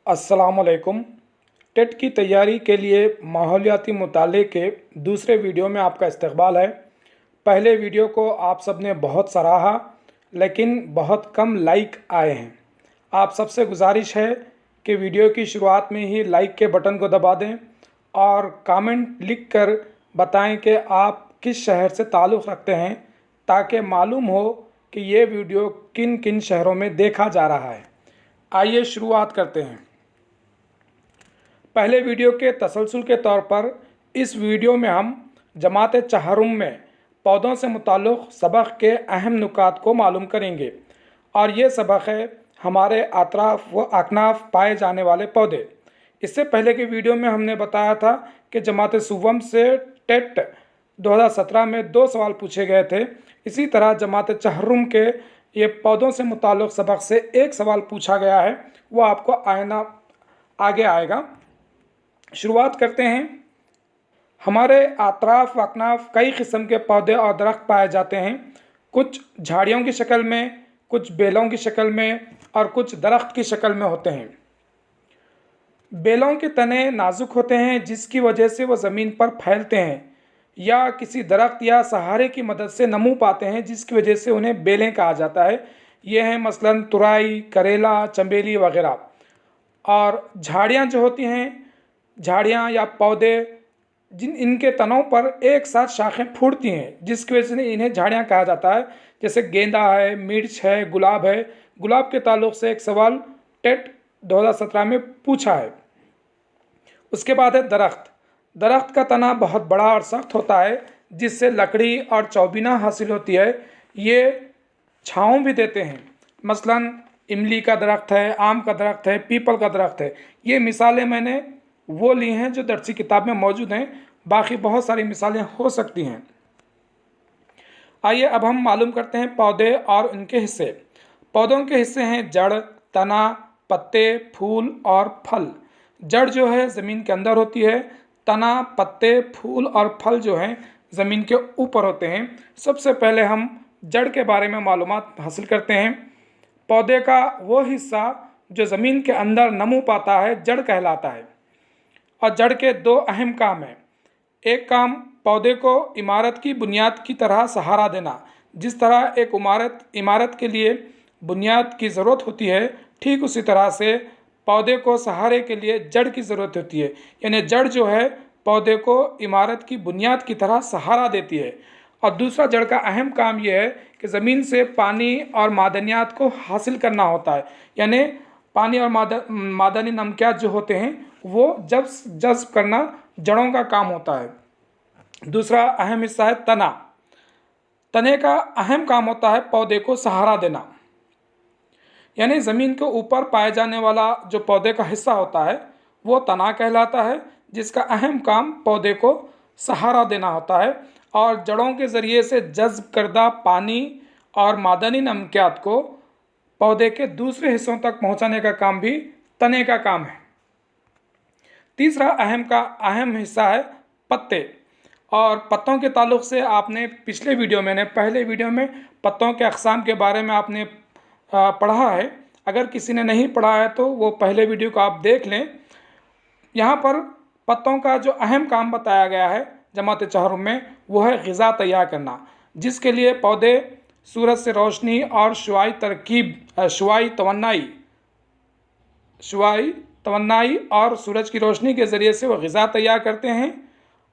अस्सलामुअलैकुम। टेट की तैयारी के लिए माहौलियाती मुताले के दूसरे वीडियो में आपका इस्तकबाल है। पहले वीडियो को आप सब ने बहुत सराहा, लेकिन बहुत कम लाइक आए हैं। आप सबसे गुजारिश है कि वीडियो की शुरुआत में ही लाइक के बटन को दबा दें और कमेंट लिख कर बताएं कि आप किस शहर से ताल्लुक़ रखते हैं, ताकि मालूम हो कि ये वीडियो किन किन शहरों में देखा जा रहा है। आइए शुरुआत करते हैं। पहले वीडियो के तसलसल के तौर पर इस वीडियो में हम जमात चहरुम में पौधों से मुताल्लिक़ सबक के अहम नुकात को मालूम करेंगे, और ये सबक है हमारे अतराफ़ व अकनाफ़ पाए जाने वाले पौधे। इससे पहले के वीडियो में हमने बताया था कि जमात सुवम से टेट 2017 में 2 सवाल पूछे गए थे। इसी तरह जमात चहरुम के ये पौधों से मुताल्लिक़ सबक से 1 सवाल पूछा गया है, वो आपको आगे आएगा। शुरुआत करते हैं। हमारे अतराफ़ व अकनाफ़ कई किस्म के पौधे और दरख्त पाए जाते हैं। कुछ झाड़ियों की शक्ल में, कुछ बेलों की शक्ल में और कुछ दरख्त की शक्ल में होते हैं। बेलों के तने नाजुक होते हैं, जिसकी वजह से वो ज़मीन पर फैलते हैं या किसी दरख्त या सहारे की मदद से नमू पाते हैं, जिसकी वजह से उन्हें बेलें कहा जाता है। ये हैं मसलन तुरई, करेला, चंबेली वगैरह। और झाड़ियाँ जो होती हैं, झाड़ियाँ या पौधे इनके तनों पर एक साथ शाखें फूटती हैं, जिसकी वजह से इन्हें झाड़ियाँ कहा जाता है। जैसे गेंदा है, मिर्च है, गुलाब है। गुलाब के ताल्लुक़ से 1 सवाल टेट 2017 में पूछा है। उसके बाद है दरख्त। दरख्त का तना बहुत बड़ा और सख्त होता है, जिससे लकड़ी और चौबीना हासिल होती है। ये छाँव भी देते हैं। मसलन इमली का दरख्त है, आम का दरख्त है, पीपल का दरख्त है। ये मिसालें मैंने वो ली हैं जो दरसी किताब में मौजूद हैं, बाकी बहुत सारी मिसालें हो सकती हैं। आइए अब हम मालूम करते हैं पौधे और उनके हिस्से। पौधों के हिस्से हैं जड़, तना, पत्ते, फूल और फल। जड़ जो है ज़मीन के अंदर होती है। तना, पत्ते, फूल और फल जो हैं ज़मीन के ऊपर होते हैं। सबसे पहले हम जड़ के बारे में मालूमात हासिल करते हैं। पौधे का वो हिस्सा जो ज़मीन के अंदर नमू पाता है, जड़ कहलाता है। और जड़ के 2 अहम काम हैं। एक काम पौधे को इमारत की बुनियाद की तरह सहारा देना। जिस तरह एक इमारत के लिए बुनियाद की ज़रूरत होती है, ठीक उसी तरह से पौधे को सहारे के लिए जड़ की ज़रूरत होती है। यानी जड़ जो है पौधे को इमारत की बुनियाद की तरह सहारा देती है। और दूसरा जड़ का अहम काम यह है कि ज़मीन से पानी और मादनियात को हासिल करना होता है। यानी पानी और मादनी नमकियात जो होते हैं वो जज़्ब करना जड़ों का काम होता है। दूसरा अहम हिस्सा है तना। तने का अहम काम होता है पौधे को सहारा देना। यानी ज़मीन के ऊपर पाए जाने वाला जो पौधे का हिस्सा होता है वो तना कहलाता है, जिसका अहम काम पौधे को सहारा देना होता है। और जड़ों के ज़रिए से जज़्ब करदा पानी और मादनी नमकियात को पौधे के दूसरे हिस्सों तक पहुंचाने का काम भी तने का काम है। तीसरा अहम हिस्सा है पत्ते। और पत्तों के ताल्लुक़ से आपने पहले वीडियो में पत्तों के अक़साम के बारे में आपने पढ़ा है। अगर किसी ने नहीं पढ़ा है तो वो पहले वीडियो को आप देख लें। यहाँ पर पत्तों का जो अहम काम बताया गया है जमात चहरुम में, वो है ग़िज़ा तैयार करना, जिसके लिए पौधे सूरज से रोशनी और शुआई तवन्नाई और सूरज की रोशनी के ज़रिए से वो ग़िज़ा तैयार करते हैं,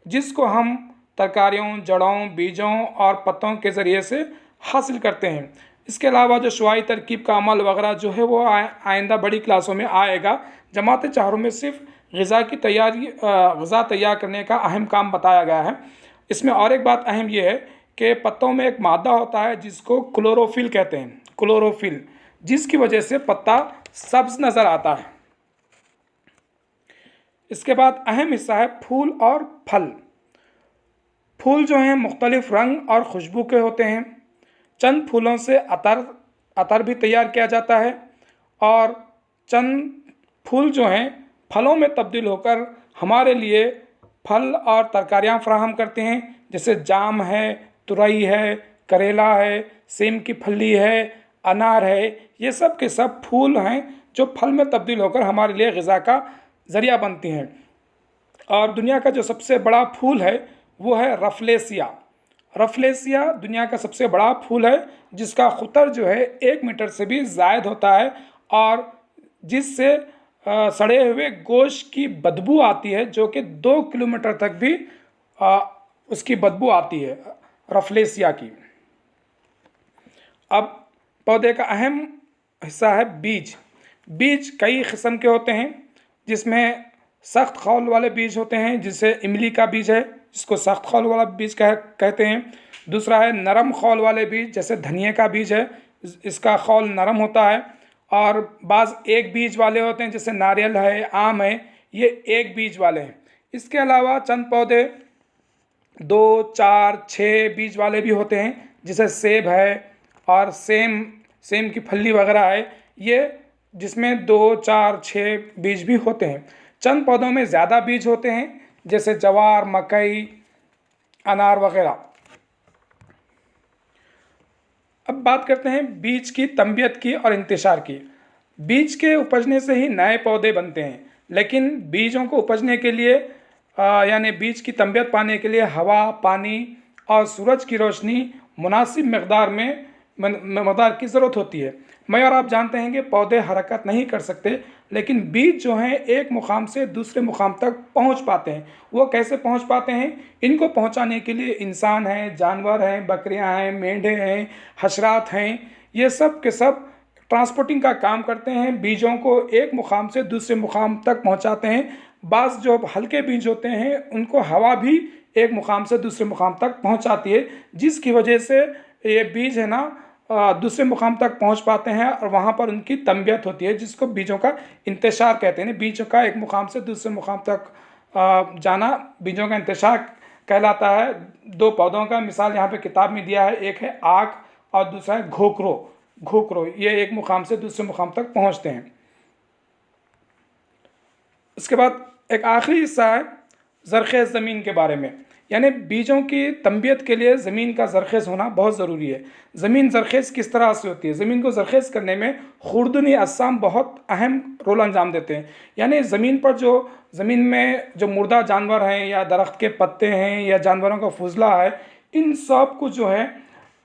जिसको हम तरकारियों, जड़ों, बीजों और पत्तों के ज़रिए से हासिल करते हैं। इसके अलावा जो शुआई तरकीब का अमल वगैरह जो है वो आइंदा बड़ी क्लासों में आएगा। जमात चहरुम में सिर्फ ग़िज़ा तैयार करने का अहम काम बताया गया है। इसमें और एक बात अहम यह है कि पत्तों में एक मादा होता है जिसको क्लोरोफिल कहते हैं, क्लोरोफिल, जिसकी वजह से पत्ता सब्ज़ नज़र आता है। इसके बाद अहम हिस्सा है फूल और फल। फूल जो हैं मुख्तलिफ़ रंग और खुशबू के होते हैं। चंद फूलों से अतर भी तैयार किया जाता है, और चंद फूल जो हैं फलों में तब्दील होकर हमारे लिए फल और तरकारियाँ फराहम करते हैं। जैसे जाम है, तुरई है, करेला है, सेम की फली है, अनार है। ये सब के सब फूल हैं जो फल में तब्दील होकर हमारे लिए ग़िज़ा का ज़रिया बनती हैं। और दुनिया का जो सबसे बड़ा फूल है वो है रफलेसिया। रफलेसिया दुनिया का सबसे बड़ा फूल है, जिसका खुतर जो है 1 मीटर से भी ज़ायद होता है और जिससे सड़े हुए गोश्त की बदबू आती है, जो कि 2 किलोमीटर तक भी उसकी बदबू आती है रफलेसिया की। अब पौधे का अहम हिस्सा है बीज। बीज कई किस्म के होते हैं, जिसमें सख्त खौल वाले बीज होते हैं, जिसे इमली का बीज है, जिसको सख्त खौल वाला बीज कहते हैं। दूसरा है नरम खौल वाले बीज, जैसे धनिया का बीज है, इसका खौल नरम होता है। और बाज़ एक बीज वाले होते हैं, जैसे नारियल है, आम है, ये एक बीज वाले हैं। इसके अलावा चंद पौधे 2, 4, 6 बीज वाले भी होते हैं, जैसे सेब है और सेम की फली वगैरह है, ये जिसमें 2, 4, 6 बीज भी होते हैं। चंद पौधों में ज़्यादा बीज होते हैं, जैसे जवार, मकई, अनार वगैरह। अब बात करते हैं बीज की तंबियत की और इंतशार की। बीज के उपजने से ही नए पौधे बनते हैं, लेकिन बीजों को उपजने के लिए यानी बीज की तंबियत पाने के लिए हवा, पानी और सूरज की रोशनी मुनासिब मकदार की ज़रूरत होती है। मैं और आप जानते हैं कि पौधे हरकत नहीं कर सकते, लेकिन बीज जो हैं एक मुकाम से दूसरे मुकाम तक पहुंच पाते हैं। वो कैसे पहुंच पाते हैं? इनको पहुंचाने के लिए इंसान हैं, जानवर हैं, बकरियां हैं, मेंढे हैं, हशरात हैं, ये सब के सब ट्रांसपोर्टिंग का काम करते हैं, बीजों को एक मुकाम से दूसरे मुकाम तक पहुंचाते हैं। बाज़ जो हल्के बीज होते हैं उनको हवा भी एक मुकाम से दूसरे मुकाम तक पहुंचाती है, जिसकी वजह से ये बीज है ना दूसरे मुकाम तक पहुंच पाते हैं और वहाँ पर उनकी तंबियत होती है, जिसको बीजों का इंतशार कहते हैं। बीजों का एक मुकाम से दूसरे मुकाम तक जाना बीजों का इंतशार कहलाता है। 2 पौधों का मिसाल यहाँ पे किताब में दिया है, एक है आक और दूसरा है घोकरो। ये एक मुकाम से दूसरे मुकाम तक पहुँचते हैं। उसके बाद एक आखिरी हिस्सा है ज़रख़ेज़ ज़मीन के बारे में, यानी बीजों की तंबियत के लिए ज़मीन का ज़रख़ेज़ होना बहुत ज़रूरी है। ज़मीन ज़रख़ेज़ किस तरह से होती है? ज़मीन को ज़रख़ेज़ करने में खुर्दनी अज़साम बहुत अहम रोल अंजाम देते हैं। यानी ज़मीन में जो मुर्दा जानवर हैं या दरख्त के पत्ते हैं या जानवरों का फुजला है, इन सब को जो है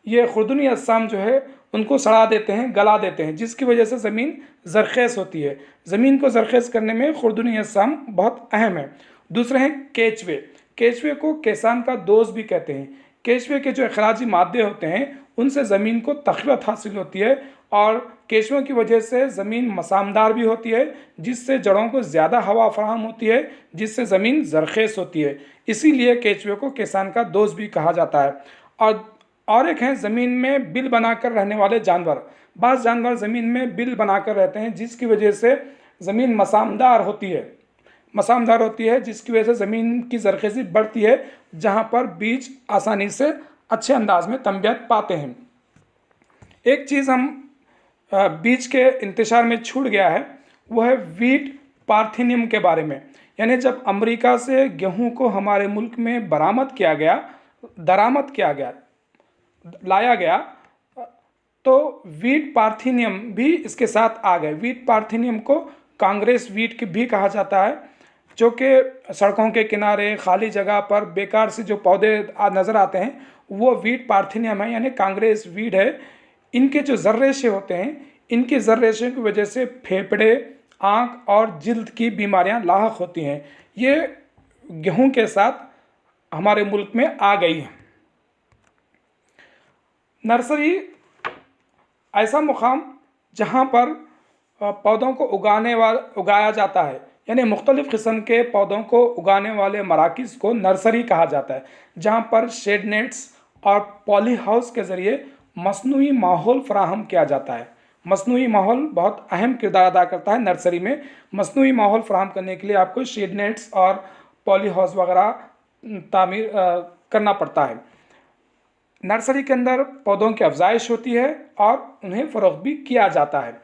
ये खुर्दनी अज़साम जो है उनको सड़ा देते हैं, गला देते हैं, जिसकी वजह से ज़मीन ज़रख़ेज़ होती है। ज़मीन को ज़रख़ेज़ करने में खुर्दनी अज़साम बहुत अहम है। दूसरे हैं केचुए को केसान का दोस्त भी कहते हैं। केचुए के जो अखराजी मादे होते हैं उनसे ज़मीन को तक़वियत हासिल होती है और केचुओं की वजह से ज़मीन मसामदार भी होती है, जिससे जड़ों को ज़्यादा हवा फराहम होती है, जिससे ज़मीन ज़रख़ेज़ होती है। इसीलिए केचुए को किसान का दोस्त भी कहा जाता है। और एक है ज़मीन में बिल बनाकर रहने वाले जानवर। बाज़ जानवर ज़मीन में बिल बनाकर रहते हैं, जिसकी वजह से ज़मीन मसामदार होती है, जिसकी वजह से ज़मीन की ज़रख़ेज़ी बढ़ती है, जहाँ पर बीज आसानी से अच्छे अंदाज में तंबियत पाते हैं। एक चीज़ हम बीज के इंतशार में छूट गया है, वो है वीट पार्थिनियम के बारे में। यानी जब अमेरिका से गेहूं को हमारे मुल्क में लाया गया, तो वीट पार्थिनियम भी इसके साथ आ गए। वीट पार्थिनियम को कांग्रेस वीट भी कहा जाता है, जो कि सड़कों के किनारे खाली जगह पर बेकार से जो पौधे नज़र आते हैं वो वीट पार्थिनियम है, यानी कांग्रेस वीट है। इनके जो ज़र्रेशे होते हैं, इनके ज़र्रेशे की वजह से फेफड़े, आँख और जिल्द की बीमारियां लाहक होती हैं। ये गेहूं के साथ हमारे मुल्क में आ गई है। नर्सरी ऐसा मुकाम जहाँ पर पौधों को उगाया जाता है, यानी मुख्तलिफ़ किस्म के पौधों को उगाने वाले मराकिज़ को नर्सरी कहा जाता है, जहाँ पर शेड नेट्स और पॉली हाउस के ज़रिए मसनूई माहौल फराहम किया जाता है। मसनूई माहौल बहुत अहम किरदार अदा करता है नर्सरी में। मसनूई माहौल फराहम करने के लिए आपको शेड नेट्स और पॉली हाउस वगैरह तामीर करना पड़ता है। नर्सरी के अंदर पौधों की अफजाइश होती है और उन्हें फ़रोग़ भी किया जाता है।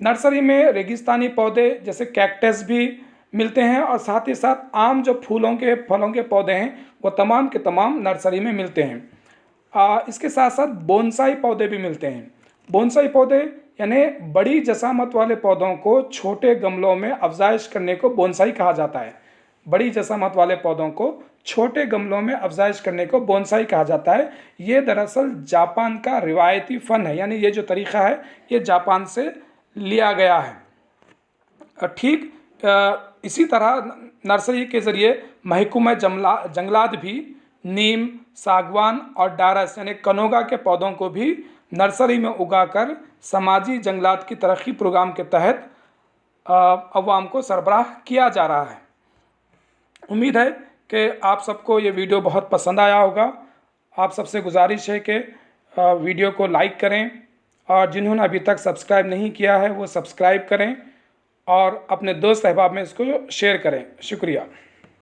नर्सरी में रेगिस्तानी पौधे जैसे कैक्टस भी मिलते हैं और साथ ही साथ आम जो फलों के पौधे हैं वो तमाम के तमाम नर्सरी में मिलते हैं। इसके साथ साथ बोनसाई पौधे भी मिलते हैं। बोनसाई पौधे यानी बड़ी जसामत वाले पौधों को छोटे गमलों में अफजाइश करने को बोनसाई कहा जाता है। बड़ी जसामत वाले पौधों को छोटे गमलों में अफजाइश करने को बोनसाई कहा जाता है। ये दरअसल जापान का रिवायती फ़न है, यानी ये जो तरीक़ा है ये जापान से लिया गया है। ठीक इसी तरह नर्सरी के ज़रिए महकूमा जंगलात भी नीम, सागवान और डारस यानी कनोगा के पौधों को भी नर्सरी में उगाकर समाजी जंगलात की तरक्की प्रोग्राम के तहत अवाम को सरबराह किया जा रहा है। उम्मीद है कि आप सबको ये वीडियो बहुत पसंद आया होगा। आप सबसे गुजारिश है कि वीडियो को लाइक करें और जिन्होंने अभी तक सब्सक्राइब नहीं किया है वो सब्सक्राइब करें और अपने दोस्त अहबाब में इसको शेयर करें। शुक्रिया।